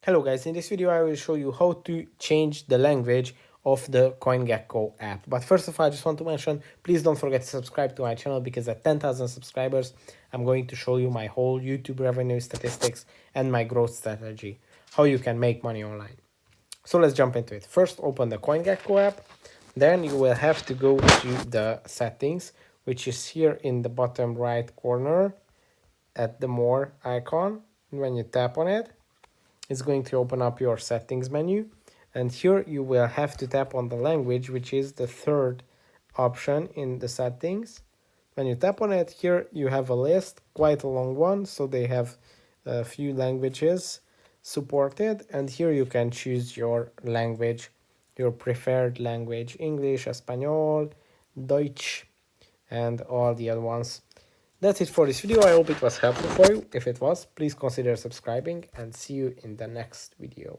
Hello guys, in this video I will show you how to change the language of the Coingecko app. But first of all, I just want to mention, please don't forget to subscribe to my channel because at 10,000 subscribers, I'm going to show you my whole YouTube revenue statistics and my growth strategy, how you can make money online. So let's jump into it. First, open the Coingecko app. Then you will have to go to the settings, which is here in the bottom right corner at the more icon. When you tap on it, it's going to open up your settings menu, and here you will have to tap on the language, which is the third option in the settings. When you tap on it, here you have a list, quite a long one, so they have a few languages supported, and here you can choose your language, your preferred language: English, Espanol, Deutsch, and all the other ones. That's it for this video. I hope it was helpful for you. If it was, please consider subscribing and see you in the next video.